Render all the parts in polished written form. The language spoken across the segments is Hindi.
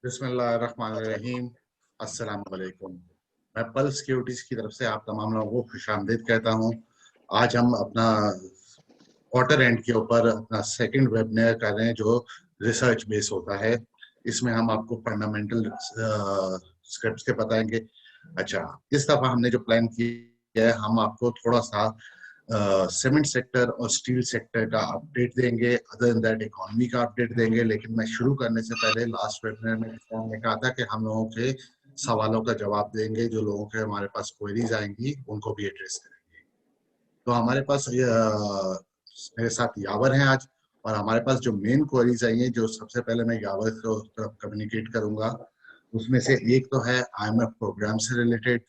बिस्मिल्लाहिर्रहमानिर्रहीम। अस्सलाम वालेकुम। मैं पल सिक्योरिटीज की तरफ से आप तमाम लोगों को खुशामदीद कहता हूं। आज हम अपना क्वार्टर एंड के ऊपर अपना सेकंड वेबिनार कर रहे हैं जो रिसर्च बेस होता है। इसमें हम आपको फंडामेंटल स्क्रिप्ट्स के बताएंगे। अच्छा, इस दफा हमने जो प्लान किया है, हम आपको थोड़ा सा सीमेंट सेक्टर और स्टील सेक्टर का अपडेट देंगे, अदर देन दैट इकोनॉमी का अपडेट देंगे। लेकिन मैं शुरू करने से पहले लास्ट वेबिनार में हमने कहा था कि हम लोगों के सवालों का जवाब देंगे, जो लोगों के हमारे पास क्वेरीज आएंगी उनको भी एड्रेस करेंगे। तो हमारे पास मेरे साथ यावर हैं आज, और हमारे पास जो मेन क्वेरीज आई हैं, जो सबसे पहले मैं यावर को कम्युनिकेट करूंगा, उसमें से एक तो है IMF प्रोग्राम से रिलेटेड।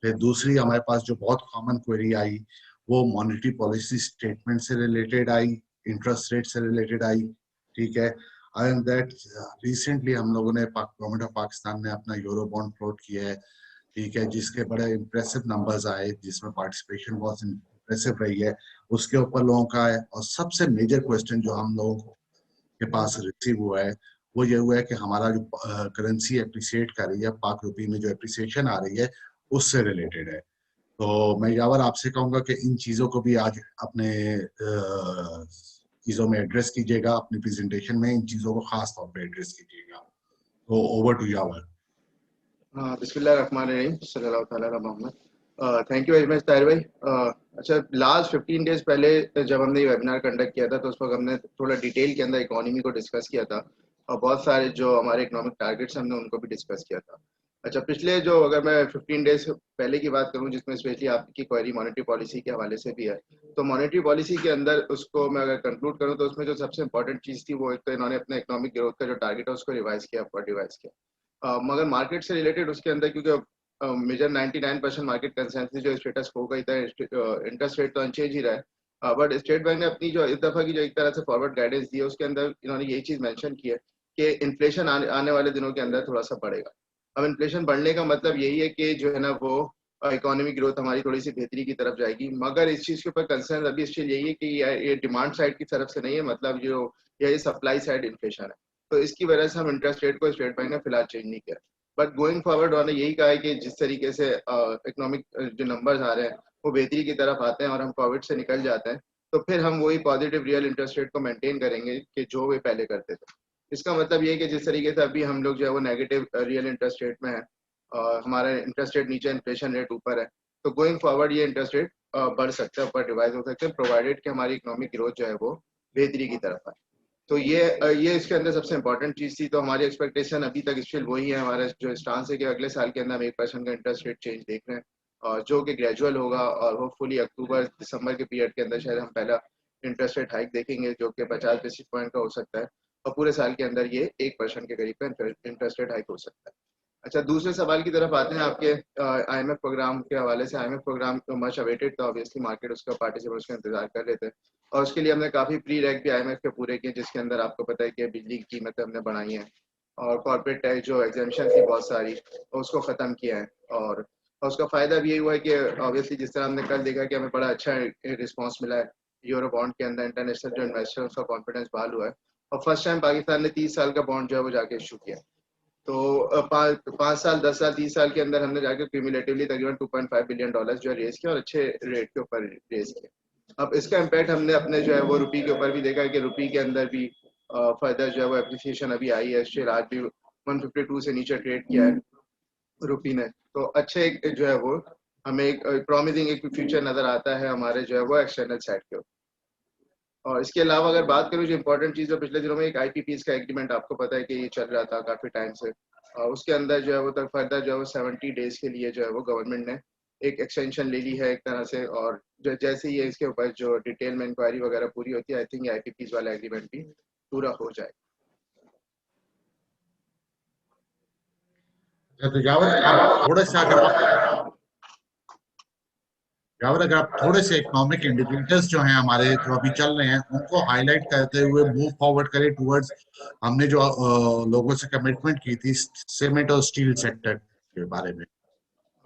फिर दूसरी हमारे पास जो बहुत कॉमन क्वेरी आई वो मॉनेटरी पॉलिसी स्टेटमेंट से रिलेटेड आई, इंटरेस्ट रेट से रिलेटेड आई। ठीक है। अदर दैट रिसेंटली हम लोगों ने गवर्नमेंट ऑफ पाकिस्तान ने अपना यूरो बॉन्ड फ्लोट किया है। ठीक है, जिसके बड़े इंप्रेसिव नंबर्स आए, जिसमें पार्टिसिपेशन बहुत इंप्रेसिव रही है, उसके ऊपर लोगों का है। और सबसे मेजर क्वेश्चन जो हम लोगों के पास रिसीव हुआ है वो ये हुआ है कि हमारा जो करेंसी एप्रिसिएट कर रही है, पाक रुपये में जो एप्रिसिएशन आ रही है उससे रिलेटेड है। तो मैं यावर आपसे कहूंगा कि इन चीजों को भी आज अपने चीजों में एड्रेस कीजिएगा, अपनी प्रेजेंटेशन में इन चीजों को खास तौर पे एड्रेस कीजिएगा। तो ओवर टू यावर। बिस्मिल्लाहिर्रहमानिर्रहीम, सल्लल्लाहु तआला अला Muhammad. Thank you very much Tahir भाई। अच्छा, लास्ट 15 डेज पहले जब हमने ये वेबिनार कंडक्ट किया था तो उस वक्त हमने थोड़ा डिटेल के अंदर इकोनॉमी को डिस्कस किया था और बहुत सारे जो हमारे इकोनॉमिक टारगेट्स हमने उनको भी डिस्कस किया था। अच्छा, पिछले जो अगर मैं 15 डेज पहले की बात करूं, जिसमें स्पेशली आपकी क्वेरी मॉनेटरी पॉलिसी के हवाले से भी है, तो मॉनेटरी पॉलिसी के अंदर उसको मैं अगर कंक्लूड करूं तो उसमें जो सबसे इंपॉर्टेंट चीज़ थी वो एक तो इन्होंने अपने इकोनॉमिक ग्रोथ का जो टारगेट है उसको रिवाइज किया, अपवर्ड रिवाइज किया। मगर मार्केट से रिलेटेड उसके अंदर, क्योंकि मेजर 99% मार्केट कंसेंसस जो स्टेटस हो गई था, इंटरेस्ट रेट तो अनचेंज ही रहा है, बट स्टेट बैंक ने अपनी जो इस दफा की जो एक तरह से फॉरवर्ड गाइडेंस दी है उसके अंदर इन्होंने यही चीज मेंशन की है कि इन्फ्लेशन आने वाले दिनों के अंदर थोड़ा सा बढ़ेगा। अब इन्फ्लेशन बढ़ने का मतलब यही है कि जो है ना वो इकोनॉमिक ग्रोथ हमारी थोड़ी सी बेहतरी की तरफ जाएगी, मगर इस चीज के ऊपर कंसर्न अभी स्टिल यही है कि ये डिमांड साइड की तरफ से नहीं है, मतलब जो ये सप्लाई साइड इन्फ्लेशन है। तो इसकी वजह से हम इंटरेस्ट रेट को स्टेट बैंक ने फिलहाल चेंज नहीं किया। बट गोइंग फॉरवर्ड उन्होंने यही कहा है कि जिस तरीके से इकोनॉमिक जो नंबर्स आ रहे हैं वो बेहतरी की तरफ आते हैं और हम कोविड से निकल जाते हैं, तो फिर हम वही पॉजिटिव रियल इंटरेस्ट रेट को मेंटेन करेंगे कि जो वे पहले करते थे। इसका मतलब ये है कि जिस तरीके से अभी हम लोग जो है वो नेगेटिव रियल इंटरेस्ट रेट में है, हमारा इंटरेस्ट रेट नीचे, इन्फ्लेशन रेट ऊपर है, तो गोइंग फॉरवर्ड ये इंटरेस्ट रेट बढ़ सकता है, ऊपर रिवाइज हो सकते हैं, प्रोवाइडेड कि हमारी इकोनॉमिक ग्रोथ जो है वो बेहतरी की तरफ आए। तो ये इसके अंदर सबसे इंपॉर्टेंट चीज थी। तो हमारी एक्सपेक्टेशन अभी तक स्टिल वही है, हमारा जो स्टांस है कि अगले साल के अंदर हम 1% का इंटरेस्ट रेट चेंज देख रहे हैं, जो कि ग्रेजुअल होगा और होपफुली अक्टूबर दिसंबर के पीरियड के अंदर शायद हम पहला इंटरेस्ट रेट हाइक देखेंगे जो कि 50 बेसिस पॉइंट का हो सकता है, और पूरे साल के अंदर ये 1% के करीब का इंटरेस्ट रेट हाइक हो सकता है। अच्छा, दूसरे सवाल की तरफ आते हैं आपके IMF प्रोग्राम के हवाले से। IMF प्रोग्राम तो मच अवेटेड था, ऑब्वियसली मार्केट उसका पार्टिसिपेंट्स का इंतजार कर रहे थे, और उसके लिए हमने काफ़ी प्री रैक भी IMF के पूरे किए, जिसके अंदर आपको पता है कि बिजली की कीमतें हमने बढ़ाई हैं और कॉर्पोरेट टैक्स जो एग्जामेशन थी बहुत सारी उसको ख़त्म किया है। और उसका फ़ायदा भी यही हुआ है कि ऑब्वियसली जिस तरह हमने कल देखा कि हमें बड़ा अच्छा रिस्पॉन्स मिला है यूरो बॉन्ड के अंदर, इंटरनेशनल जो इन्वेस्टर उसका कॉन्फिडेंस बहाल हुआ है, और फर्स्ट टाइम पाकिस्तान ने 30 साल का बॉन्ड जो है वो जाके इशू किया। तो 5 साल, 10 साल, 30 साल के अंदर हमने जाके क्यूमुलेटिवली तकरीबन $2.5 बिलियन जो है रेस किया और अच्छे रेट के ऊपर रेस किया। अब इसका इम्पैक्ट हमने अपने जो है वो रुपी के ऊपर भी देखा है कि रुपी के अंदर भी फर्दर जो है वो एप्रिसिएशन अभी आई है। शेयर आज भी 152 से नीचे ट्रेड किया है रुपी ने, तो अच्छे जो है वो हमें एक प्रॉमिसिंग एक फ्यूचर नजर आता है हमारे जो है वो एक्सटर्नल साइड के ऊपर। और इसके अलावा अगर बात करूँ जो इंपॉर्टेंट चीज़ है, पिछले दिनों में एक IPPs का एग्रीमेंट आपको पता है कि ये चल रहा था काफ़ी टाइम से, उसके अंदर जो है वो तक फर्दर जो है वो 70 डेज के लिए जो है वो गवर्नमेंट ने एक एक्सटेंशन ले ली है एक तरह से, और जो जैसे ही इसके ऊपर जो डिटेल में इंक्वायरी वगैरह पूरी होती है, आई थिंक IPPs वाला एग्रीमेंट भी पूरा हो जाए। तो अगर आप थोड़े से इकोनॉमिक इंडिकेटर्स जो हैं हमारे जो अभी चल रहे हैं उनको हाईलाइट करते हुए मूव फॉरवर्ड करें टुवर्ड्स हमने जो लोगों से कमिटमेंट की थी सीमेंट और स्टील सेक्टर के बारे में।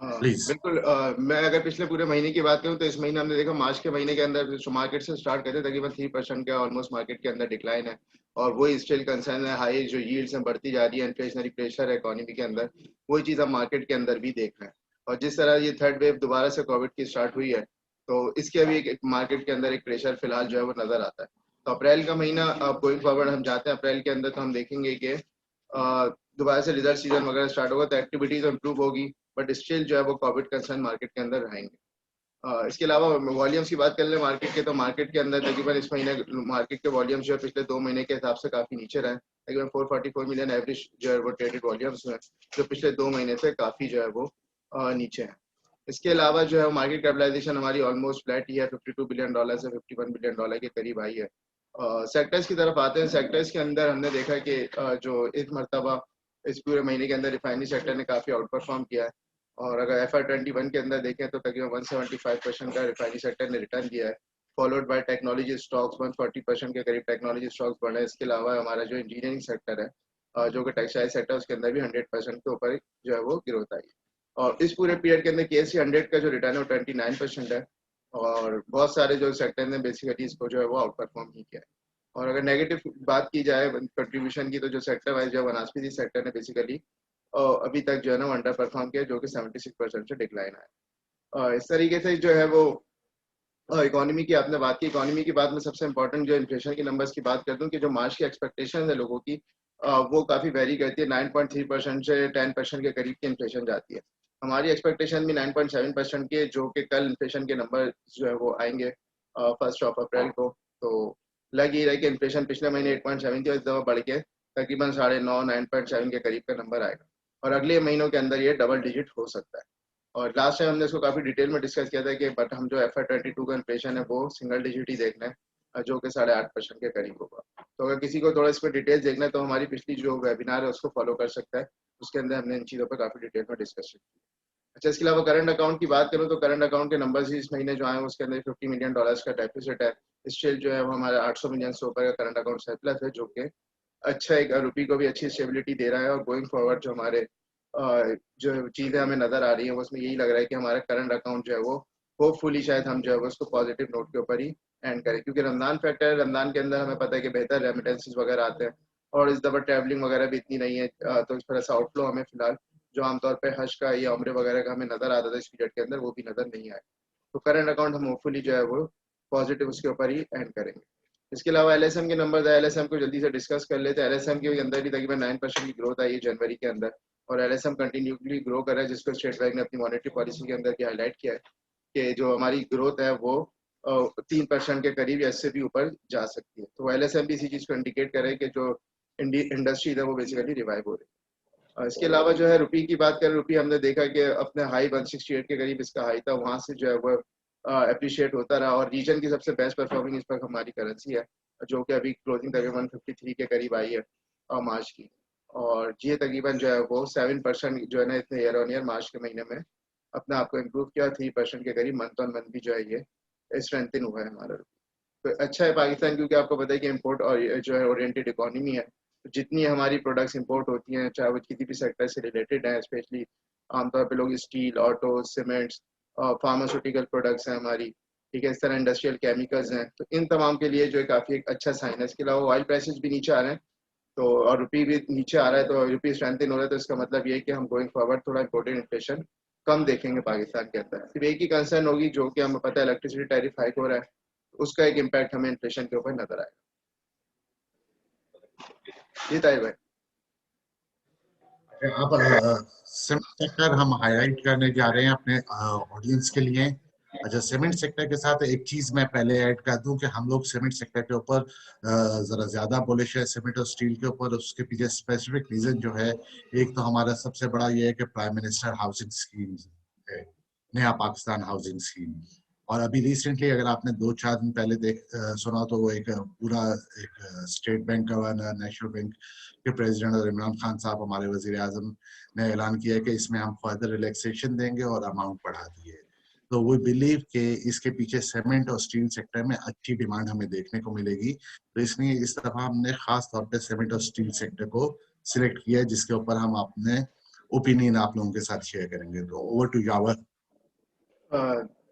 हाँ प्लीज। बिल्कुल। मैं अगर पिछले पूरे महीने की बात करूं तो इस महीने हमने देखा मार्च के महीने के अंदर मार्केट से स्टार्ट करते तकरीबन 3% का ऑलमोस्ट मार्केट के अंदर डिक्लाइन है। और वही स्टिल कंसर्न है, हाई जो यील्ड्स हैं बढ़ती जा रही है, इन्फ्लेशनरी प्रेशर है इकोनॉमी के अंदर, वही चीज़ हम मार्केट के अंदर भी देख रहे हैं। और जिस तरह ये थर्ड वेव दोबारा से कोविड की स्टार्ट हुई है, तो इसके अभी एक मार्केट के अंदर एक प्रेशर फिलहाल जो है वो नजर आता है। तो अप्रैल का महीना अब गोइंग फॉरवर्ड हम जाते हैं अप्रैल के अंदर, तो हम देखेंगे कि दोबारा से रिजल्ट सीजन वगैरह स्टार्ट होगा तो एक्टिविटी तो इम्प्रूव होगी, बट स्टिल जो है वो कोविड कंसर्न मार्केट के अंदर रहेंगे। इसके अलावा वॉल्यूम्स की बात कर ले मार्केट के, तो मार्केट के अंदर तकरीबन इस महीने मार्केट के वॉल्यूम्स जो है पिछले 2 महीने के हिसाब से काफी नीचे रहे। तकरीबन 444 मिलियन एवरेज जो है वो ट्रेडेड वॉल्यूम्स में, जो पिछले 2 महीने से काफी जो है वो नीचे है। इसके अलावा जो है मार्केट कैपिटलाइजेशन हमारी ऑलमोस्ट फ्लैट ही है, $52 बिलियन से $51 बिलियन के करीब आई है। सेक्टर्स की तरफ आते हैं। सेक्टर्स के अंदर हमने देखा कि जो एक मरतबा इस पूरे महीने के अंदर रिफाइनरी सेक्टर ने काफी आउट परफॉर्म किया है। और अगर FY21 के अंदर देखें तो तकरीबन 175% का रिफाइनरी सेक्टर ने रिटर्न किया है, फॉलोड बाय टेक्नोलॉजी स्टॉक्स 140% के करीब टेक्नोलॉजी स्टॉक्स बढ़े। इसके अलावा हमारा जो इंजीनियरिंग सेक्टर है, जो कि टेक्सटाइल सेक्टर, उसके अंदर भी 100% के ऊपर जो है वो ग्रोथ आई है। और इस पूरे पीरियड के अंदर KSE 100 का जो रिटर्न है वो 29% है। और बहुत सारे जो सेक्टर ने बेसिकली इसको जो है वो आउट परफॉर्म ही किया है। और अगर नेगेटिव बात की जाए कंट्रीब्यूशन की, तो जो सेक्टर वाइज जो वनस्पति सेक्टर ने बेसिकली अभी तक जो है ना अंडर परफॉर्म किया, जो कि 76% से डिक्लाइन आया। इस तरीके से जो है वो इकोनॉमी की आपने बात की। इकोनॉमी की बात में सबसे इंपॉर्टेंट जो इन्फ्लेशन के नंबर्स की बात कर दूं कि जो मार्च की एक्सपेक्टेशन है लोगों की, वो काफी वेरी करती है। 9.3% से 10% के करीब की इन्फ्लेशन जाती है। हमारी एक्सपेक्टेशन भी 9.7% की है, जो कि कल इन्फ्लेशन के नंबर जो है वो आएंगे 1 अप्रैल को। तो लग ही रहा है कि इन्फ्लेशन पिछले महीने 8.7 थी और इस दफा बढ़ के तकरीबन 9.5 9.7 के करीब का नंबर आएगा। और अगले महीनों के अंदर ये डबल डिजिट हो सकता है। और लास्ट टाइम हमने इसको काफी डिटेल में डिस्कस किया था कि बट हम जो FY22 का इन्फ्लेशन है वो सिंगल डिजिट ही देखना है, जो कि 8.5% के करीब होगा। तो अगर किसी को थोड़ा इस पर डिटेल्स देखना है तो हमारी पिछली जो वेबिनार है उसको फॉलो कर सकता है, उसके अंदर हमने इन चीज़ों पर काफी डिटेल में डिस्कस किया। अच्छा, इसके अलावा करंट अकाउंट की बात करूँ तो करंट अकाउंट के नंबर्स ही इस महीने जो आए उसके अंदर $50 मिलियन का डेफिसिट है। स्टिल जो है वो हमारे 800 मिलियन से ऊपर का करंट अकाउंट सरप्लस है, जो कि अच्छा एक रुपये को भी अच्छी स्टेबिलिटी दे रहा है। और गोइंग फॉरवर्ड जो हमारे जो चीज़ें हमें नज़र आ रही हैं उसमें यही लग रहा है कि हमारा करंट अकाउंट जो है वो होपफुली शायद हम जो है वो उसको पॉजिटिव नोट के ऊपर ही एंड करें, क्योंकि रमज़ान फैक्टर है। रमज़ान के अंदर हमें पता है कि बेहतर रेमिटेंसेस वगैरह आते हैं और इस दफ़ा ट्रैवलिंग वगैरह भी इतनी नहीं है, तो इस तरह से आउटफ्लो हमें फिलहाल जो आमतौर पर हज का या उम्र वगैरह का हमें नज़र आता था इस पीरियड के अंदर, वो भी नज़र नहीं आया। तो करंट अकाउंट हम होपफुली जो है वो पॉजिटिव उसके ऊपर ही एंड करेंगे। इसके अलावा LSM के नंबर है, LSM को जल्दी से डिस्कस कर लेते हैं। LSM के अंदर भी तकरीबन 9% की ग्रोथ आई है जनवरी के अंदर, और LSM कंटिन्यूसली ग्रो कर रहा है, जिसको स्टेट बैंक ने अपनी मॉनेटरी पॉलिसी के अंदर भी हाईलाइट किया है कि जो हमारी ग्रोथ है वो 3% के करीब या इससे भी ऊपर जा सकती है। तो LSM भी इसी चीज़ को इंडिकेट करे कि जो इंडस्ट्री है वो बेसिकली रिवाइव हो रही है। इसके अलावा जो है रुपये की बात करें, रुपये हमने देखा कि अपने हाई 168 के करीब इसका हाई था, वहाँ से जो है वो अप्रिशिएट होता रहा। और रीजन की सबसे बेस्ट परफॉर्मिंग इस वक्त हमारी करेंसी है, जो कि अभी क्लोजिंग तकरीबन 153 के करीब आई है मार्च की। और ये तकरीबन जो है वो 7% जो है ना इतने ईयर ऑन ईयर मार्च के महीने में अपने आप को इम्प्रूव किया। 3% के करीब मंथ ऑन मंथ भी जो है ये स्ट्रेंथन हुआ है हमारा। तो अच्छा है पाकिस्तान, क्योंकि आपको पता है कि इम्पोर्ट और जो है ओरिएंटेड इकोनॉमी है। तो जितनी हमारी प्रोडक्ट्स इंपोर्ट होती हैं, चाहे वो किसी भी सेक्टर से रिलेटेड हैं, स्पेशली आमतौर पे लोग steel, auto, cements, pharmaceutical products हैं हमारी, ठीक है, इस तरह इंडस्ट्रियल केमिकल्स हैं, तो इन तमाम के लिए जो है काफ़ी एक अच्छा साइन है। इसके अलावा ऑयल प्राइसेस भी नीचे आ रहे हैं, तो और रुपये भी नीचे आ रहा है, तो रुपये स्ट्रेंथन हो रहा है। तो इसका मतलब ये है कि हम गोइंग फॉरवर्ड थोड़ा इंपोर्टेड इन्फ्लेशन कम देखेंगे पाकिस्तान के अंदर। सिर्फ एक ही कंसर्न होगी, जो कि हमें पता है इलेक्ट्रिसिटी टैरिफ हाइक हो रहा है, उसका एक इम्पैक्ट हमें इन्फ्लेशन के ऊपर नजर आएगा। जी ताहिर भाई। अब सीमेंट सेक्टर हम हाईलाइट करने जा रहे हैं अपने ऑडियंस के लिए। अच्छा, सीमेंट सेक्टर के साथ एक चीज मैं पहले ऐड कर दूं कि हम लोग सीमेंट सेक्टर के ऊपर जरा ज्यादा बुलिश है, सीमेंट और स्टील के ऊपर। उसके पीछे स्पेसिफिक रीजन जो है, एक तो हमारा सबसे बड़ा ये है कि प्राइम मिनिस्टर हाउसिंग स्कीम है, नया पाकिस्तान हाउसिंग स्कीम। और अभी रिसेंटली अगर आपने 2-4 दिन पहले सुना, तो वो एक पूरा एक state bank governor, national bank के प्रेसिडेंट और इमरान खान साहब हमारे वजीर आजम ने ऐलान किया कि इसमें हम फर्दर रिलैक्सेशन देंगे और अमाउंट बढ़ा दिए। तो वी बिलीव कि इसके पीछे सीमेंट और स्टील सेक्टर में अच्छी डिमांड हमें देखने को मिलेगी। तो इसलिए इस दफा हमने खास तौर पे सीमेंट और स्टील सेक्टर को सिलेक्ट किया है, जिसके ऊपर हम अपने ओपिनियन आप लोगों के साथ शेयर करेंगे। तो ओवर टू यावर।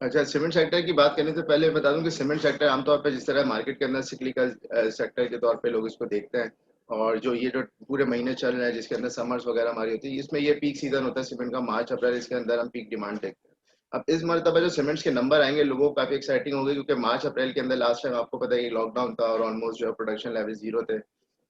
अच्छा, सीमेंट सेक्टर की बात करने से पहले बता दूं कि सीमेंट सेक्टर आमतौर पर जिस तरह मार्केट के अंदर सिक्लिकल सेक्टर के तौर पे लोग इसको देखते हैं, और जो ये जो पूरे महीने चल रहे हैं जिसके अंदर समर्स वगैरह हमारी होती है, इसमें ये पीक सीजन होता है सीमेंट का, मार्च अप्रैल, इसके अंदर हम पीक डिमांड देखते हैं। अब इस मरतबा जो सीमेंट्स के नंबर आएंगे लोगों को काफी एक्साइटिंग होगी, क्योंकि मार्च अप्रैल के अंदर लास्ट टाइम आपको पता है कि लॉकडाउन था और ऑलमोस्ट जो है प्रोडक्शन लेवल जीरो थे,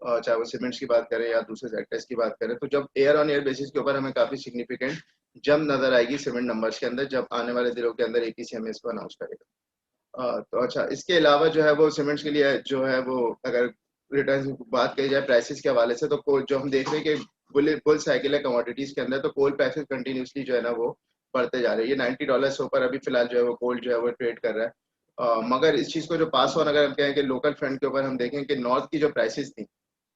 चाहे वो सीमेंट्स की बात करें या दूसरे सेक्टर्स की बात करें। तो जब एयर ऑन एयर बेसिस के ऊपर हमें काफी सिग्निफिकेंट जंप नजर आएगी सीमेंट नंबर्स के अंदर, जब आने वाले दिनों के अंदर एपीसीएमए इसको अनाउंस करेगा। तो अच्छा, इसके अलावा जो है वो सीमेंट्स के लिए जो है वो, अगर रिटर्न की बात करी जाए प्राइसेस के हवाले से, तो जो हम देख रहे हैं कि बुल साइकिल है कमोडिटीज के अंदर, तो कोल प्राइसेस कंटिन्यूसली जो है ना वो बढ़ते जा रहे हैं। ये $90 से ऊपर अभी फिलहाल जो है वो गोल्ड जो है वो ट्रेड कर रहा है। मगर इस चीज को जो पास ऑन अगर हम कहें कि लोकल फ्रंट के ऊपर हम देखें कि नॉर्थ की जो प्राइसेस थी,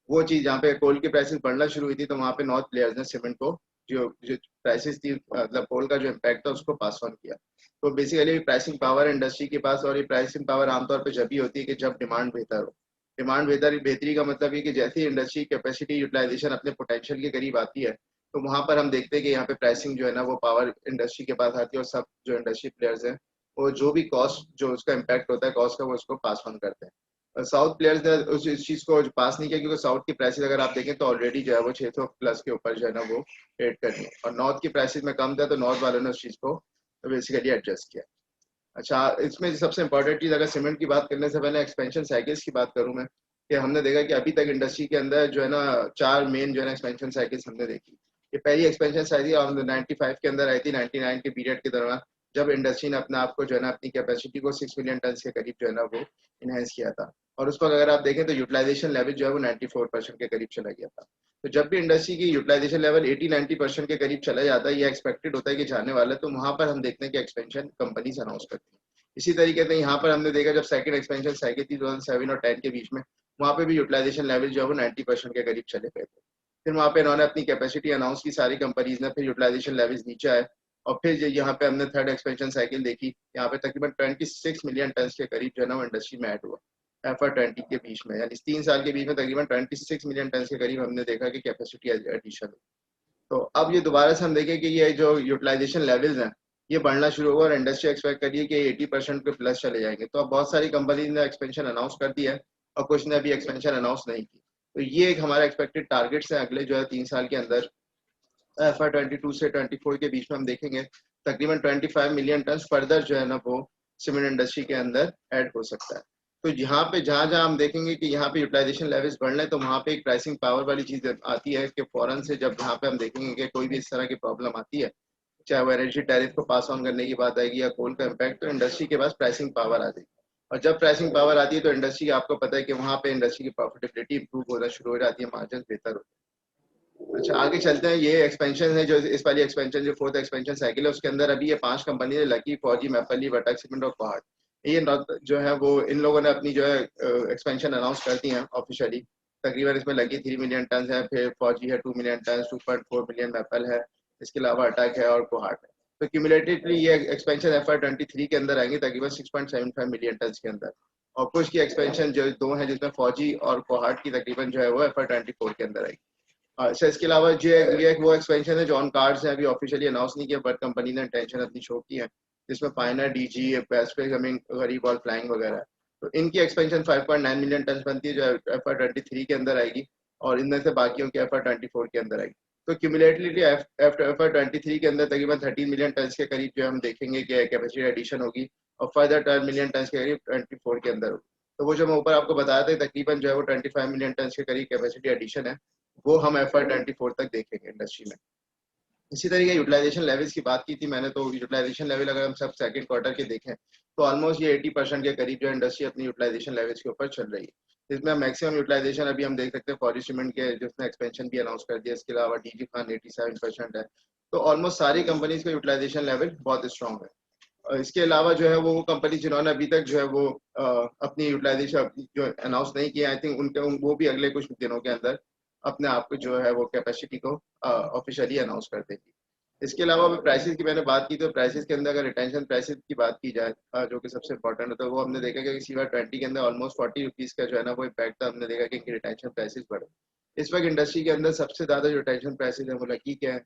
वो चीज जहाँ पे कोल की प्राइसेस बढ़ना शुरू हुई थी, तो वहाँ पे नॉर्थ प्लेयर्स ने सीमेंट को जो जो प्राइसेस थी, मतलब कोल का जो इम्पैक्ट था उसको पास ऑन किया। तो बेसिकली प्राइसिंग पावर इंडस्ट्री के पास, और ये प्राइसिंग पावर आमतौर पर जब भी होती है कि जब डिमांड बेहतर हो। डिमांड बेहतरी का मतलब ये कि जैसी इंडस्ट्री कैपेसिटी यूटिलाइजेशन अपने पोटेंशियल के करीब आती है, तो वहां पर हम देखते हैं कि यहाँ पे प्राइसिंग जो है ना वो पावर इंडस्ट्री के पास आती है, और सब जो इंडस्ट्री प्लेयर्स हैं वो जो भी कॉस्ट जो उसका इम्पैक्ट होता है कॉस्ट का, वो उसको पास ऑन करते हैं। साउथ प्लेयर्स ने उस इस चीज को पास नहीं किया, क्योंकि साउथ की प्राइसेस अगर आप देखें तो ऑलरेडी जो है वो 600 प्लस के ऊपर जो है ना वो ट्रेड करनी है, और नॉर्थ की प्राइसेस में कम था, तो नॉर्थ वालों ने उस चीज को बेसिकली एडजस्ट किया। अच्छा, इसमें सबसे इंपॉर्टेंट चीज, अगर सीमेंट की बात करने से पहले एक्सपेंशन साइकिल्स की बात करूं मैं, कि हमने देखा कि अभी तक इंडस्ट्री के अंदर जो है ना 4 मेन जो है ना एक्सपेंशन साइकिल्स हमने देखी। ये पहली एक्सपेंशन साइकिल 95 के अंदर आई थी, 99 के पीरियड के दौरान, जब इंडस्ट्री ने अपने आप को जो है ना अपनी कैपेसिटी को 6 मिलियन टन के करीब जो है ना वो इनहेंस किया था। और उस पर अगर आप देखें तो यूटिलाइजेशन लेवल जो है वो 94% के करीब चला गया था। तो जब भी इंडस्ट्री की यूटिलाइजेशन लेवल 80-90% के करीब चला जाता है, ये एक्सपेक्टेड होता है कि जाने वाला है, तो वहां पर हम देखते हैं कि एक्सपेंशन कंपनीज अनाउंस करती है। इसी तरीके से यहाँ पर हमने देखा जब सेकंड एक्सपेंशन साइकिल थी 2007 और 10 के बीच में, वहाँ पे भी यूटिलाइजेशन लेवल जो है वो 90% के करीब चले गए थे। फिर वहाँ पे इन्होंने अपनी कैपेसिटी अनाउंस की सारी कंपनीज ने, फिर यूटिलाइजेशन लेवल्स नीचे आए, और फिर यहाँ पे हमने थर्ड एक्सपेंशन साइकिल देखी। यहाँ पे तकरीबन 26 मिलियन टन के करीब जो है ना वो इंडस्ट्री में ऐड हुआ FY20 के बीच में, यानी 3 साल के बीच में तकरीबन 26 मिलियन टन के करीब हमने देखा कि कैपेसिटी एडिशन। तो अब ये दोबारा से हम देखें कि ये जो यूटिलाइजेशन लेवल्स हैं ये बढ़ना शुरू होगा, और इंडस्ट्री एक्सपेक्ट करिए कि 80% के प्लस चले जाएंगे। तो अब बहुत सारी कंपनीज ने एक्सपेंशन अनाउंस कर दिया है, और कुछ ने अभी एक्सपेंशन अनाउंस नहीं की। तो ये एक हमारा एक्सपेक्टेड टारगेट्स है अगले जो है 3 साल के अंदर, FY22 से 24 के बीच में हम देखेंगे तकरीबन 25 मिलियन टन फर्दर जो है ना वो सीमेंट इंडस्ट्री के अंदर ऐड हो सकता है। तो यहाँ पे जहाँ जहाँ हम देखेंगे कि यहाँ पे यूटिलाइजेशन लेवल्स बढ़ रहे हैं, तो वहाँ पे एक प्राइसिंग पावर वाली चीज आती है कि फौरन से जब यहाँ पे हम देखेंगे कि कोई भी इस तरह की प्रॉब्लम आती है, चाहे वो एनर्जी टैरिफ को पास ऑन करने की बात आएगी या कोल का इम्पैक्ट, तो इंडस्ट्री के पास प्राइसिंग पावर आ जाएगी। और जब प्राइसिंग पावर आती है तो इंडस्ट्री, आपको पता है कि वहाँ पे इंडस्ट्री की प्रॉफिटेबिलिटी इंप्रूव होना शुरू हो जाती है, मार्जिन बेहतर होते हैं। अच्छा, आगे चलते हैं। ये एक्सपेंशन है जो इस वाली एक्सपेंशन जो फोर्थ एक्सपेंशन साइकिल है, उसके अंदर अभी ये 5 कंपनी है, लकी, फौजी, मैपली, वटाक सीमेंट और कोहाट। ये जो है वो इन लोगों ने अपनी जो है एक्सपेंशन अनाउंस कर दी है ऑफिशियली। तकरीबन इसमें लकी 3 मिलियन टन है, फिर फौजी है 2 मिलियन टन, 2.4 मिलियन मैपल है, इसके अलावा अटैक है और कोहाट है। तो क्यूमुलेटिवली ये एक्सपेंशन FY23 के अंदर आएंगे तकरीबन 6.75 मिलियन टन के अंदर। और कुछ की एक्सपेंशन जो 2 है जिसमें फौजी और कोहाट की तकरीबन जो है वो FY24 के अंदर आएगी। अच्छा, इसके अलावा जो ये एक वो एक्सपेंशन है जो ऑन कार्ड्स है, अभी ऑफिशियली अनाउंस नहीं किया, बट कंपनी ने इंटेंशन अपनी शो की है, जिसमें पायनर, डीजी, पैसिफिक, गरीब और फ्लाइंग वगैरह है। तो इनकी एक्सपेंशन 5.9 मिलियन टन बनती है, जो FY23 के अंदर आएगी, और इनमें से बाकियों की FY24 के अंदर आएगी। तो क्यूमुलेटिवली FY23 के अंदर तकरीबन 13 मिलियन टन के करीब जो हम देखेंगे कि कैपेसिटी एडिशन होगी, और फर्दर 12 मिलियन टन के करीब 24 के अंदर होगी। तो वो जो मैं ऊपर आपको बताया था तकरीबन जो है वो 25 मिलियन टन के करीब कैपेसिटी एडिशन है, वो हम FY24 तक देखेंगे इंडस्ट्री में। इसी तरीके यूटिलाइजेशन लेवल्स की बात की थी मैंने, तो यूटिलाइजेशन लेवल अगर हम सब सेकंड क्वार्टर के देखें तो ऑलमोस्ट ये 80% के करीब जो इंडस्ट्री अपनी यूटिलाइजेशन लेवल्स के ऊपर चल रही है। इसमें मैक्सिमम यूटिलाइजेशन अभी हम देख सकते हैं फॉरेस्ट सीमेंट के, जिसने एक्सपेंशन भी अनाउंस कर दिया। इसके अलावा डीजी खान 87% है। तो ऑलमोस्ट सारी कंपनीज का यूटिलाइजेशन लेवल बहुत स्ट्रॉन्ग है। और इसके अलावा जो है वो कंपनी जिन्होंने अभी तक जो है वो अपनी यूटिलाइजेशन जो अनाउंस नहीं किया, आई थिंक उनके वो भी अगले कुछ दिनों के अंदर अपने आप को जो है वो कैपेसिटी को ऑफिशियली अनाउंस कर देगी। इसके अलावा प्राइसेस की मैंने बात की, तो प्राइसेस के अंदर अगर रिटेंशन प्राइसेस की बात की जाए, जो कि सबसे इंपॉर्टेंट होता है, वो हमने देखा कि CY20 के अंदर ऑलमोस्ट 40 रुपीज का जो है ना वो इम्पैक्ट था। हमने देखा कि इनकी रिटेंशन प्राइसेस बढ़े। इस वक्त इंडस्ट्री के अंदर सबसे ज्यादा जो रिटेंशन प्राइसेस है वो लकी के हैं,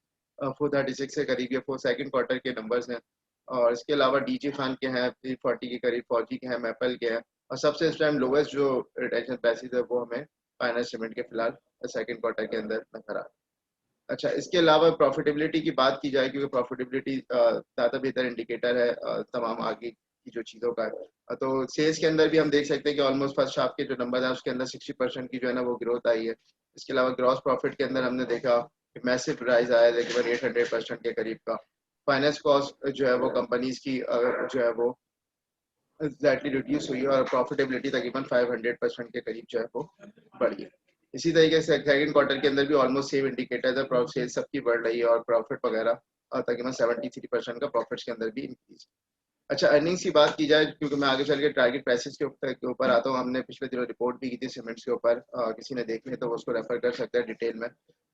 436 के करीब, ये सेकंड क्वार्टर के नंबर्स हैं। और इसके अलावा डीजी खान के हैं 340 के करीब, फौजी के हैं, मैपल के हैं, और सबसे इस टाइम लोवेस्ट जो रिटेंशन प्राइसेस है वो हमें फाइनेंस सीमेंट के फिलहाल सेकंड क्वार्टर के अंदर नजर आ रहा है। अच्छा, इसके अलावा प्रॉफिटेबिलिटी की बात की जाए, क्योंकि प्रॉफिटेबिलिटी ज़्यादा बेहतर इंडिकेटर है तमाम आगे की जो चीज़ों का है। तो सेल्स के अंदर भी हम देख सकते हैं कि ऑलमोस्ट फर्स्ट हाफ के जो नंबर है उसके अंदर 60% की जो है ना वो ग्रोथ आई है। इसके अलावा ग्रॉस प्रॉफिट के अंदर हमने देखा कि मैसिव राइज आया है, तकरीबन 800% के करीब का। फाइनेंस कॉस्ट जो है वो कंपनीज की जो है वो एग्जैक्टली रिड्यूस हुई है, और प्रॉफिटेबिलिटी तकरीबन 500% के करीब जो है वो बढ़ी है। इसी तरीके से सेकंड क्वार्टर के अंदर भी ऑलमोस्ट सेम इंडिकेटर है, सेल्स सबकी बढ़ रही है और प्रॉफिट वगैरह तकरीबन 73% का प्रॉफिट्स के अंदर भी इंक्रीज। अच्छा, अर्निंग्स की बात की जाए, क्योंकि मैं आगे चल के टारगेट प्राइसेस के ऊपर आता हूँ। हमने पिछले दिनों रिपोर्ट भी की थी सीमेंट्स के ऊपर, किसी ने देखनी है तो वो उसको रेफर कर सकते हैं डिटेल में,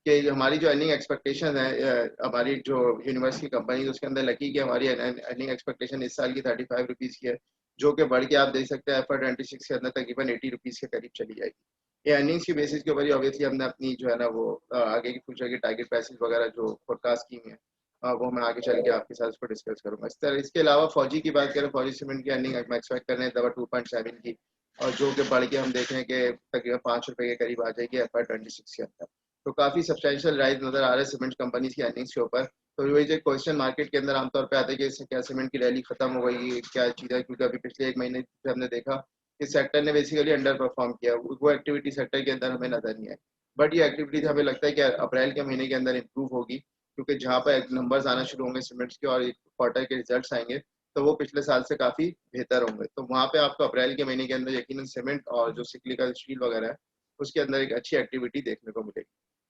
कि हमारी जो अर्निंग एक्सपेक्टेशन है हमारी जो यूनिवर्स की कंपनी उसके अंदर लगी कि हमारी अर्निंग एक्सपेक्टेशन इस साल की 35 रुपीज़ की है, जो कि बढ़ के आप देख सकते हैं FY26 के अंदर तकरीबन 80 रुपीज़ के करीब चली जाएगी। ये अर्निंग्स की बेसिस के ऊपर ही ऑब्वियसली हमने अपनी जो है ना वो आगे की फ्यूचर की टारगेट प्राइसेस वगैरह जो फोरकास्ट की हुई है वो मैं आगे चल के आपके साथ इसको डिस्कस करूंगा। इस तरह इसके अलावा फौजी की बात करें, फौजी सीमेंट की अर्निंग हम एक्सपेक्ट कर रहे हैं दवा 2.7 की, और जो कि बढ़ के हम देख रहे हैं कि तकरीबन 5 रुपए के करीब आ जाएगी FY26 के अंदर। तो काफी सब्सटेंशियल राइज नजर आ रहा है सीमेंट कंपनीज की अर्निंग्स के ऊपर। तो वही जो क्वेश्चन मार्केट के अंदर आमतौर पे आता है कि इससे क्या सीमेंट की रैली खत्म हो गई, क्या चीज़ है, क्योंकि अभी पिछले एक महीने से हमने देखा कि सेक्टर ने बेसिकली अंडर परफॉर्म किया, वो एक्टिविटी सेक्टर के अंदर हमें नजर नहीं आई। बट ये एक्टिविटीज हमें लगता है कि अप्रैल के महीने के अंदर इंप्रूव होगी, क्योंकि जहाँ पर नंबर्स आना शुरू होंगे सीमेंट्स के और क्वार्टर के रिजल्ट्स आएंगे तो वो पिछले साल से काफी बेहतर होंगे। तो वहाँ पे आपको अप्रैल के महीने के अंदर यकीनन सीमेंट और जो सिक्लिकल स्टील वगैरह है उसके अंदर एक अच्छी एक्टिविटी देखने को मिलेगी।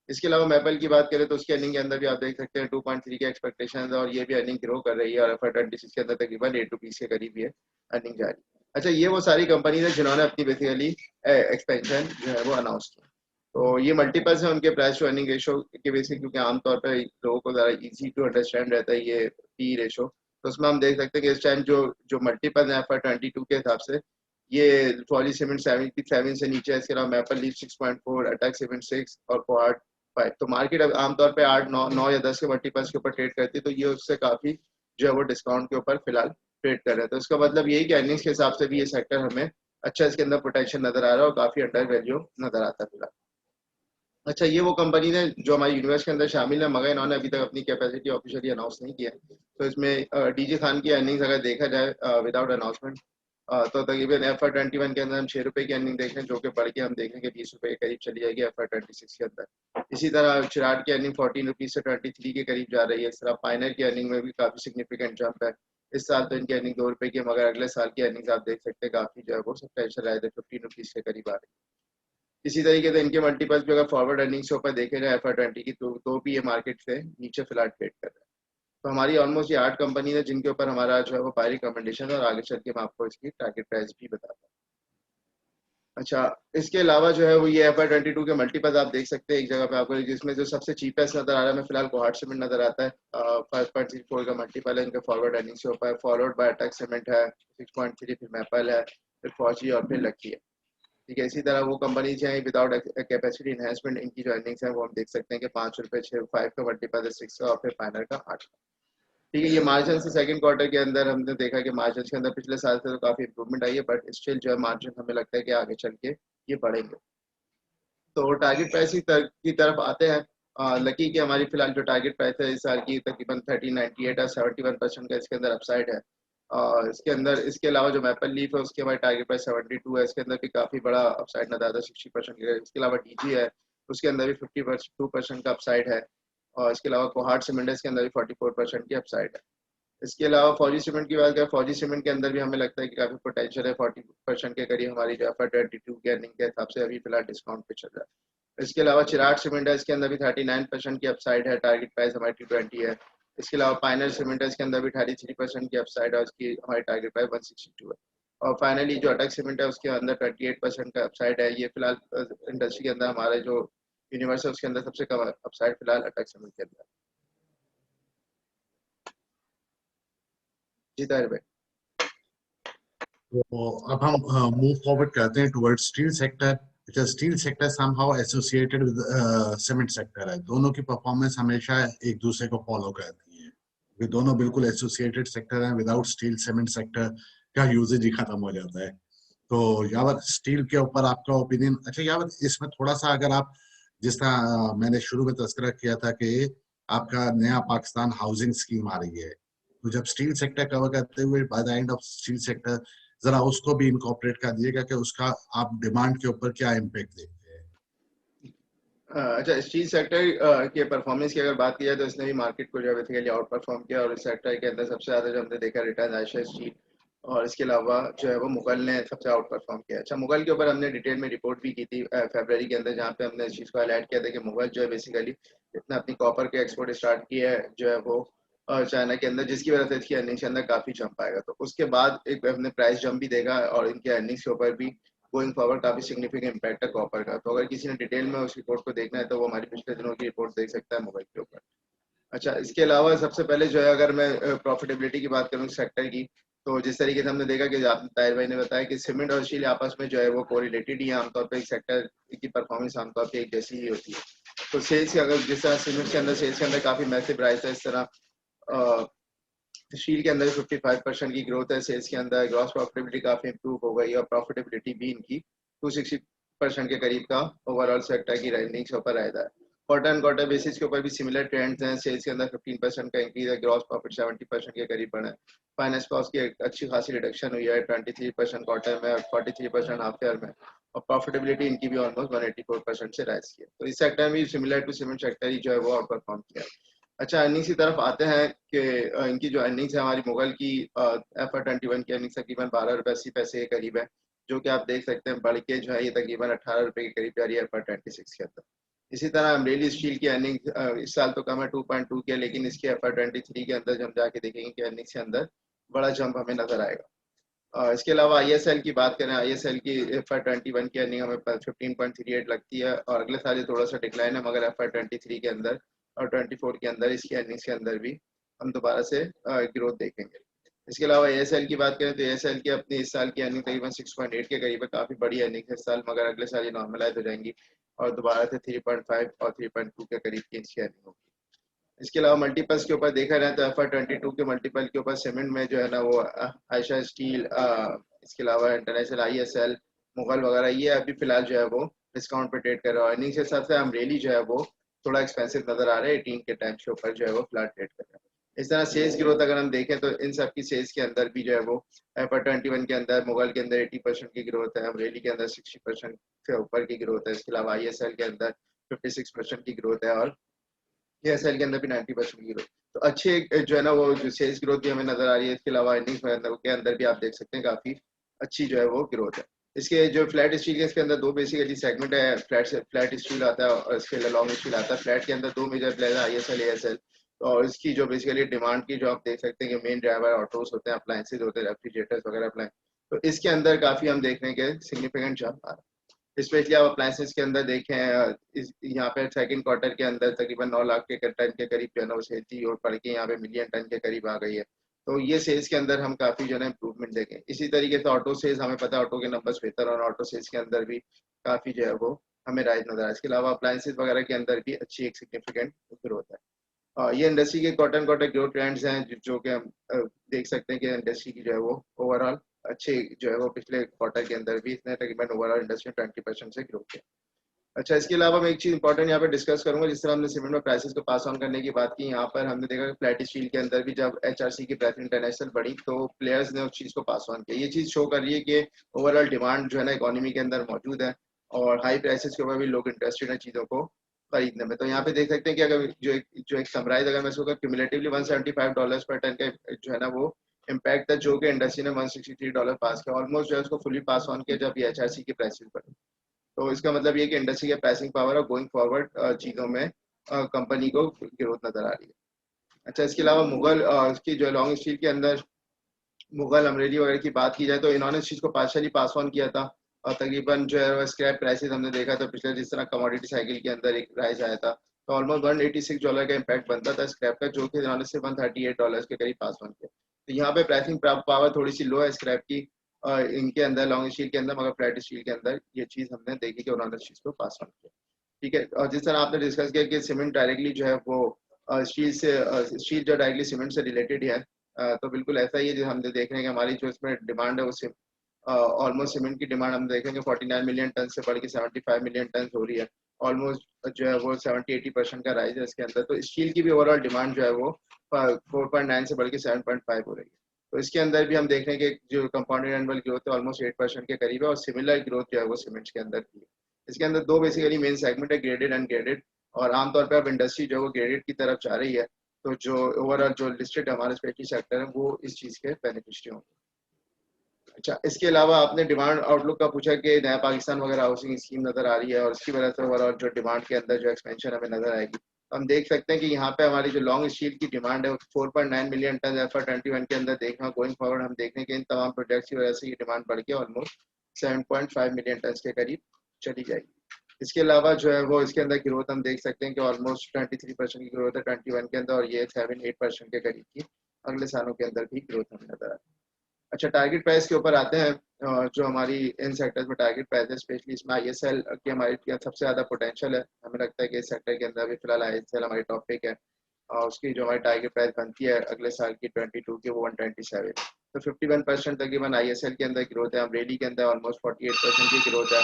इसके अलावा मैपल की बात करें तो उसकी अर्निंग के अंदर भी आप देख सकते हैं 2.3 के एक्सपेक्टेशन है, और ये भी अर्निंग ग्रो कर रही है, और FY26 के अंदर तकरीबन 8 रुपीज़ के करीब ये अर्निंग जा रही है। अच्छा, ये वो सारी कंपनीज है जिन्होंने अपनी बेसिकली एक्सपेंशन जो है वो अनाउंस किया। तो ये मल्टीपल्स है उनके प्राइस टू अर्निंग रेशो के बेसिस, क्योंकि आमतौर पर लोगों को ज़रा इजी टू अंडरस्टैंड रहता है ये पी रेशो। तो उसमें हम देख सकते हैं कि इस टाइम जो जो मल्टीपल है FY22 के हिसाब से ये फॉली सीमेंट 77 से नीचे है। इसके अलावा मैपल लीव 6.4, अटैक सीमेंट 6 और कोआर्ड 5। तो मार्केट अब आमतौर पे 8 9 या 10 के मल्टीपल्स के ऊपर ट्रेड करती है, तो ये उससे काफी जो है वो डिस्काउंट के ऊपर फिलहाल ट्रेड कर रहे हैं। तो इसका मतलब यही कि अर्निंग्स के हिसाब से भी ये सेक्टर हमें अच्छा इसके अंदर पोटेंशियल नजर आ रहा है और काफी अंडर वैल्यू नजर आता है फिलहाल। अच्छा, ये वो कंपनी है जो हमारी यूनिवर्स के अंदर शामिल है, मगर इन्होंने अभी तक अपनी कैपेसिटी ऑफिशियली अनाउंस नहीं किया है। तो इसमें डीजे खान की अर्निंग्स अगर देखा जाए विदाउट अनाउंसमेंट, तो तकरीबन FY21 के अंदर हम 6 रुपए की अर्निंग देख रहे हैं, जो कि बढ़ के हम देखेंगे 20 रुपए के करीब चली जाएगी FY26 के अंदर। इसी तरह चिराग की अर्निंग 14 रुपीज से 23 के करीब जा रही है। इस तरह पाइनर की अर्निंग में भी काफी सिग्निफिकेंट जंप है। इस साल तो इनकी अर्निंग 2 रुपए की है, मगर अगले साल की अर्निंग आप देख सकते हैं काफी जो है वो सब्सटेंशियल आए थे, 15 रुपीज के करीब आ रही है। इसी तरीके से इनके मल्टीपल्स भी अगर फॉरवर्ड अर्निंग्स के ऊपर देखे जाए FY20 की, तो भी ये मार्केट से नीचे फिलहाल ट्रेड कर रहा है। तो हमारी ऑलमोस्ट ये 8 कंपनी है जिनके ऊपर हमारा जो है वो बाय रिकमेंडेशन है, और आगे चल के मैं आपको इसकी टारगेट प्राइस भी बताता हूँ। अच्छा, इसके अलावा जो है वो ये FY22 के मल्टीपल्स आप देख सकते हैं एक जगह पे आपको, जिसमें जो सबसे चीपेस्ट नजर आ रहा है हमें फिलहाल कोहाट सीमेंट नजर आता है। 5.64 का मल्टीपल है इनके फॉरवर्ड अर्निंग्स के ऊपर, फॉलोड बाय अटैक सीमेंट है 6.3, फिर मैपल है, फिर फौजी और फिर लकी है। ठीक है, इसी तरह वो कंपनी हैं विदाउट कैपेसिटी इन्हेंसमेंट, इनकी जो अर्निंग्स हैं वो हम देख सकते हैं कि 5 रुपए 5 का मल्टीपल है 6 का, और फिर फाइनल का 8 का। ठीक है, ये मार्जिन से सेकंड क्वार्टर के अंदर हमने देखा कि मार्जिन के अंदर पिछले साल से तो काफी इंप्रूवमेंट आई है, बट स्टिल जो है मार्जिन हमें लगता है कि आगे चल के ये बढ़ेंगे। तो टारगेट प्राइस की तरफ आते हैं। लकी की हमारी फिलहाल जो टारगेट प्राइस है इस साल की तकरीबन 1398 है, 71% का इसके अंदर अपसाइड है। और इसके अंदर इसके अलावा जो मैपल लीफ है उसके हमारी टारगेट प्राइस 72 है, इसके अंदर भी काफी बड़ा अपसाइड नजर आता है 60% का। इसके अलावा डीजी है उसके अंदर भी 52% का अपसाइड है, और इसके अलावा कोहाट सीमेंट के अंदर भी 44% की अपसाइड है। इसके अलावा फौजी सीमेंट की बात करें, फौजी सीमेंट के अंदर भी हमें लगता है कि काफी पोटेंशियल है, 40% के करीब हमारी जो FY22 के अर्निंग के हिसाब से अभी फिलहाल डिस्काउंट पे चल रहा है। इसके अलावा चिराग सीमेंट है, इसके अंदर भी 39% की अपसाइड है, टारगेट प्राइस हमारी 220 है। इसके अलावा पाइनर सीमेंट है, इसके अंदर भी 33% की अपसाइड है, उसकी हमारी टारगेट प्राइस 162 है। और फाइनली जो अटैक सीमेंट है उसके अंदर 28% का अपसाइड है। ये फिलहाल इंडस्ट्री के अंदर हमारे जो यूनिवर्स है उसके अंदर सबसे कम अपसाइड फिलहाल अटैक सीमेंट के अंदर। जी ताहिर भाई। तो अब हम मूव फॉरवर्ड करते हैं टुवर्ड्स स्टील सेक्टर। अच्छा, steel sector somehow associated with cement sector है, दोनों की परफॉर्मेंस हमेशा एक दूसरे को फॉलो करती है, ये दोनों बिल्कुल एसोसिएटेड सेक्टर हैं। विदाउट स्टील सीमेंट सेक्टर का यूजेज ही खत्म हो जाता है। तो यावत स्टील के ऊपर आपका ओपिनियन, अच्छा यावत इसमें थोड़ा सा अगर आप, जिस तरह मैंने शुरू में तस्करा किया था कि आपका नया पाकिस्तान हाउसिंग स्कीम आ रही है, तो जब स्टील सेक्टर कवर करते हुए by the end of steel sector जरा उसको भी इनकॉर्पोरेट कर दिएगा कि उसका आप डिमांड के ऊपर क्या इम्पैक्ट देखते हैं। अच्छा, स्टील सेक्टर के परफॉर्मेंस की अगर बात की जाए तो इसने भी मार्केट को जो है बेसिकली आउट परफॉर्म किया, और इस सेक्टर के अंदर सबसे ज़्यादा जो हमने देखा रिटर्न आयशा स्टील, और इसके अलावा जो है वो मुगल ने सबसे आउट परफॉर्म किया। अच्छा, मुगल के ऊपर हमने डिटेल में रिपोर्ट भी की थी फरवरी के अंदर, जहाँ पे हमने इस चीज़ को हाईलाइट किया था कि मुगल जो है बेसिकली इतना अपनी कॉपर के एक्सपोर्ट स्टार्ट किया है जो है वो चाइना के अंदर, जिसकी वजह से इसकी अर्निंग्स के अंदर काफ़ी जंप आएगा। तो उसके बाद एक हमने प्राइस जंप भी देखा, और इनके अर्निंग्स के ऊपर भी गोइंग फॉरवर्ड काफी सिग्निफिकेंट इम्पैक्ट है कॉपर का। तो अगर किसी ने डिटेल में उस रिपोर्ट को देखना है तो वो हमारी पिछले दिनों की रिपोर्ट देख सकता है मोबाइल के ऊपर। अच्छा, इसके अलावा सबसे पहले जो है अगर मैं प्रॉफिटेबिलिटी की बात करूँ सेक्टर की, तो जिस तरीके से हमने देखा कि ताहिर भाई ने बताया कि सीमेंट और स्टील आपस में जो है वो कोरिलेटेड ही है, आमतौर पर एक सेक्टर की परफॉर्मेंस आमतौर पर एक जैसी ही होती है। तो सेल्स की अगर जिस तरह सीमेंट के अंदर सेल्स के अंदर काफी मैसिव राइज है, इस तरह स्टील के अंदर 55% की ग्रोथ है सेल्स के अंदर। ग्रॉस प्रॉफिटेबिलिटी काफी इंप्रूव हो गई, और प्रॉफिटेबिलिटी भी इनकी 260% के करीब का ओवरऑल सेक्टर की रनिंग्स ऊपर रहता है। क्वार्टर एंड क्वार्टर बेसिस के ऊपर भी सिमिलर ट्रेंड्स हैं। सेल्स के अंदर 15% का इंक्रीज है, ग्रॉस प्रॉफिट 70% के करीब बढ़ा है। फाइनेंस कॉस्ट की एक अच्छी खासी रिडक्शन हुई है, 23% क्वार्टर में, 43% हाफ ईयर में, और प्रॉफिटेबिलिटी इनकी भी ऑलमोस्ट 184% से राइज की है। तो इस सेक्टर में सिमिलर टू सीमेंट सेक्टर ही जो है वो आउट परफॉर्म किया है। अच्छा, अर्निंग्स की तरफ आते हैं कि इनकी जो अर्निंग्स है हमारी मुगल की FY21 की अर्निंग्स तकरीबन 12 रुपये 80 पैसे के करीब है, जो कि आप देख सकते हैं बढ़ के जो है ये तकरीबन 18 रुपये के करीब जा रही है FY26 के अंदर। इसी तरह अमरेली स्टील की अर्निंग इस साल तो कम है 2.2 के, लेकिन इसकी FY23 के अंदर हम जाके देखेंगे कि अर्निंग्स के अंदर बड़ा जंप हमें नजर आएगा। इसके अलावा ISL की बात करें, ISL की FY21 की अर्निंग हमें 15.38 लगती है, और अगले साल ये थोड़ा सा डिक्लाइन है, मगर FY23 के अंदर और 24 के अंदर इसकी अर्निंग्स के अंदर भी हम दोबारा से ग्रोथ देखेंगे। इसके अलावा ASL की बात करें तो ASL की अपनी इस साल की अर्निंग तकरीबन 6.8 के करीब है, काफी बड़ी अर्निंग है इस साल, मगर अगले साल ये नॉर्मलाइज हो जाएंगी और दोबारा से 3.5 और 3.2 के करीब की इसकी अर्निंग होगी। इसके अलावा मल्टीपल्स के ऊपर देखा जाए तो FY22 के मल्टीपल के ऊपर सीमेंट में जो है ना वो आयशा स्टील, इसके अलावा इंटरनेशनल ISL, मुगल वगैरह ये अभी फिलहाल जो है वो डिस्काउंट पे ट्रेड कर रहा है। अर्निंग्स के हिसाब से अमरेली जो है वो थोड़ा एक्सपेंसिव नजर आ रहा है, 18 के टाइम के ऊपर जो है वो फिलहाल ट्रेड कर रहा है। इस तरह सेल्स ग्रोथ अगर हम देखें तो इन सब की सेल्स के अंदर भी जो है वो FY21 के अंदर मुगल के अंदर 80% की ग्रोथ है, अमरेली के अंदर 60% से ऊपर की ग्रोथ है, इसके अलावा ISL के अंदर 56% की ग्रोथ है, और ASL के अंदर भी 90% की ग्रोथ। तो अच्छे जो है ना वो जो सेल्स ग्रोथ भी हमें नजर आ रही है। इसके अलावा अर्निंग्स के अंदर भी आप देख सकते हैं काफी अच्छी जो है वो ग्रोथ है। इसके जो फ्लैट स्टील के इसके अंदर दो बेसिकली सेगमेंट है, फ्लैट स्टील आता है और इसके अलावा लॉन्ग स्टील आता है। फ्लैट के अंदर दो मेजर प्लेयर है, ISL ASL, और इसकी जो बेसिकली डिमांड की जो आप देख सकते हैं कि मेन ड्राइवर ऑटोस होते हैं, अप्लायंसेज होते हैं, रेफ्रिजरेटर्स वगैरह अप्लायंस, तो इसके अंदर काफी हम देखने के सिग्निफिकेंट जंप आ रहा है। स्पेशली आप अप्लायंसेज के अंदर देखें, यहाँ पे सेकंड क्वार्टर के अंदर तकरीबन 9 लाख के टन के करीब जो है ना वो सेल थी, और बढ़ के यहाँ पे मिलियन टन के करीब आ गई है। तो ये सेल्स के अंदर हम काफी जो है इंप्रूवमेंट देखें। इसी तरीके से ऑटो सेल्स हमें पता है ऑटो के नंबर्स बेहतर, और ऑटो सेल्स के अंदर भी काफी जो है वो हमें राइज नजर आया। इसके अलावा अप्लायंसेज वगैरह के अंदर भी अच्छी एक सिग्निफिकेंट ग्रोथ है। ये इंडस्ट्री के क्वार्टर क्वार्टर ग्रोथ ट्रेंड्स हैं जो कि हम देख सकते हैं कि इंडस्ट्री की जो है वो ओवरऑल अच्छे जो है वो पिछले क्वार्टर के अंदर भी इसने तकरीबन ओवरऑल इंडस्ट्री 20% से ग्रो किया। अच्छा, इसके अलावा मैं एक चीज इंपॉर्टेंट यहाँ पे डिस्कस करूंगा, जिस तरह हमने सीमेंट में प्राइसेस को पास ऑन करने की बात की, यहाँ पर हमने देखा कि फ्लैट स्टील के अंदर भी जब HRC की प्राइस इंटरनेशनल बढ़ी तो प्लेयर्स ने उस चीज को पास ऑन किया। ये चीज शो कर रही है कि ओवरऑल डिमांड जो है ना इकोनॉमी के अंदर मौजूद है, और हाई प्राइसेस के ऊपर भी लोग इंटरेस्टेड हैं चीजों को खरीदने में। तो यहाँ पे देख सकते हैं कि अगर जो एक समराइज अगर मैं इसको क्यूमुलेटिवली $175 पर टन का जो है ना वो इम्पैक्ट है, जो कि इंडस्ट्री ने $163 पास किया, ऑलमोस्ट जो है उसको फुली पास ऑन किया जब ये HRC की प्राइसेस बढ़ी। तो इसका मतलब ये कि इंडस्ट्री के पैसिंग पावर और गोइंग फॉरवर्ड चीजों में कंपनी को ग्रोथ नजर आ रही है। अच्छा, इसके अलावा मुगल की जो लॉन्ग स्टील के अंदर मुगल अमरेली वगैरह की बात की जाए तो इन्होंने इस चीज को पार्शली पास ऑन किया था, और तकरीबन जो है स्क्रैप प्राइसेस हमने देखा था पिछले जिस तरह कमोडिटी साइकिल के अंदर एक राइज आया था, तो ऑलमोस्ट $186 का इम्पैक्ट बनता था स्क्रैप का, जो कि इन्होंने सिर्फ $138 के करीब पास ऑन किया। तो यहाँ पे प्राइसिंग पावर थोड़ी सी लो है स्क्रैप की, इनके अंदर लॉन्ग स्टील के अंदर, मगर फ्लैट स्टील के अंदर ये चीज हमने देखी कि उन्होंने चीज को पास ऑन किया। ठीक है, और जिस तरह आपने डिस्कस किया कि सीमेंट डायरेक्टली जो है वो स्टील जो डायरेक्टली सीमेंट से रिलेटेड है, तो बिल्कुल ऐसा ही है। जो हम देख रहे हैं कि हमारी जो इसमें डिमांड है वो ऑलमोस्ट सीमेंट की डिमांड हम देखेंगे 49 मिलियन टन से बढ़ के 75 मिलियन टन हो रही है। ऑलमोस्ट जो है वो 70-80% का राइज है इसके अंदर। तो स्टील की भी ओवरऑल डिमांड जो है वो 4.9 से बढ़ के 7.5 हो रही है। तो इसके अंदर भी हम देख रहे हैं कि जो कंपाउंडेड एनुअल ग्रोथ है ऑलमोस्ट 8% के करीब है, और सिमिलर ग्रोथ जो है वो सीमेंट्स के अंदर की है। इसके अंदर दो बेसिकली मेन सेगमेंट है, ग्रेडेड अनग्रेडेड। और आमतौर पर अब इंडस्ट्री जो है वो ग्रेडेड की तरफ जा रही है, तो जो ओवरऑल जो लिस्टेड हमारे स्पेशली सेक्टर है वो इस चीज के बेनिफिशियरी होंगे। अच्छा, इसके अलावा आपने डिमांड आउटलुक का पूछा कि नया पाकिस्तान वगैरह हाउसिंग स्कीम नजर आ रही है, और इसकी वजह से ओवरऑल जो डिमांड के अंदर जो एक्सपेंशन हमें नजर आएगी। तो हम देख सकते हैं कि यहाँ पे हमारी जो लॉन्ग स्टील की डिमांड है 4.9 मिलियन टन FY21 के अंदर देखना गोइंग फॉरवर्ड हम देख रहे हैं कि इन तमाम प्रोजेक्ट्स की वजह से ये डिमांड बढ़ के ऑलमोस्ट 7.5 मिलियन टन के करीब चली जाएगी। इसके अलावा जो है वो इसके अंदर ग्रोथ हम देख सकते हैं कि ऑलमोस्ट 23% की ग्रोथ है 21 के अंदर, और ये 7-8% के करीब की अगले सालों के अंदर भी ग्रोथ हमें नजर आती है। अच्छा, टारगेट प्राइस के ऊपर आते हैं। जो हमारी इन सेक्टर्स में टारगेट प्राइस है, स्पेशली इसमें ISL की हमारी सबसे ज्यादा पोटेंशियल है। हमें लगता है कि इस सेक्टर के अंदर अभी फिलहाल ISL हमारी टॉप पिक है, और उसकी जो हमारी टारगेट प्राइस बनती है अगले साल की 22 की, वो 127। तो 51% तकरीबन ISL के अंदर ग्रोथ है। अमरेली के अंदर ऑलमोस्ट 48% की ग्रोथ है।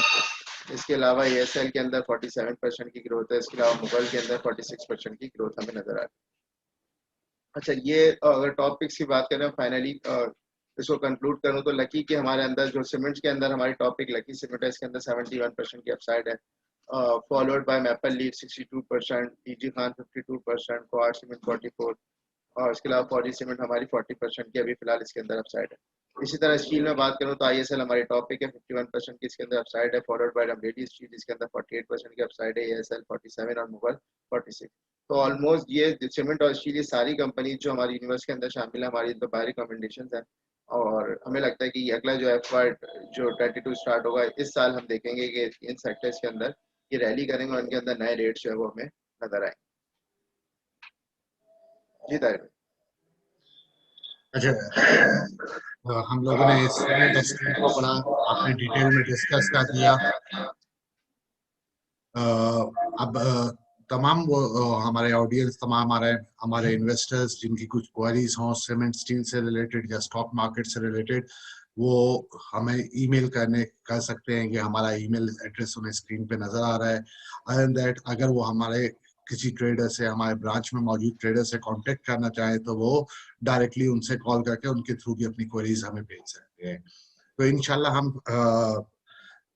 इसके अलावा ASL के अंदर 47% की ग्रोथ है। इसके अलावा मुगल के अंदर 46% की ग्रोथ हमें नजर आ रही है। अच्छा, ये अगर टॉप पिक्स की बात करें फाइनली इसको कंक्लूड करूं, तो लकी के हमारे अंदर जो सीमेंट्स के अंदर हमारी टॉपिक लकी सीमेंट है, इसके अंदर 71% की अपसाइड है, followed by maple leaf 62%, DG Khan 52%, quartz cement 44, और इसके अलावा फौजी सीमेंट हमारी 40% की अभी फिलहाल इसके अंदर अपसाइड है। इसी तरह स्टील में बात करूं तो ISL हमारी टॉपिक है 51% की इसके अंदर अपसाइड है, फॉलोड बाय रमरेली स्टील जिसके अंदर 48% की अपसाइड है, ASL 47 और मुगल 46। तो ऑलमोस्ट ये सीमेंट और स्टील, ये सारी कंपनी जो हमारी यूनिवर्स के अंदर शामिल है, हमारी तो बाय रिकमेंडेशन है। और हमें लगता है कि अगला जो FY जो 22 स्टार्ट होगा इस साल, हम देखेंगे कि इन सेक्टर्स के अंदर ये रैली करेंगे और उनके अंदर नए रेट्स जो है वो हमें नजर आएंगे। जी ताहिर। अच्छा, हम लोगों ने सीमेंट स्टील को बड़ा आपने डिटेल में डिस्कस कर दिया। अब तमाम वो हमारे ऑडियंस, तमाम हमारे हमारे इन्वेस्टर्स जिनकी कुछ क्वेरीज हों सीमेंट स्टील से रिलेटेड या स्टॉक मार्केट से रिलेटेड, वो हमें ईमेल कर सकते हैं कि हमारा ईमेल एड्रेस उन्हें स्क्रीन पे नजर आ रहा है। अदर दैट, अगर वो हमारे किसी ट्रेडर से, हमारे ब्रांच में मौजूद ट्रेडर से कांटेक्ट करना चाहे तो वो डायरेक्टली उनसे कॉल करके उनके थ्रू भी अपनी क्वेरीज हमें भेज सकते हैं। तो इंशाल्लाह हम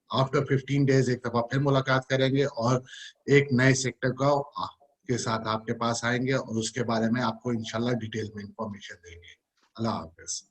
आफ्टर 15 डेज एक दफा फिर मुलाकात करेंगे और एक नए सेक्टर का के साथ आपके पास आएंगे और उसके बारे में आपको इंशाल्लाह डिटेल में इंफॉर्मेशन देंगे। अल्लाह हाफिज।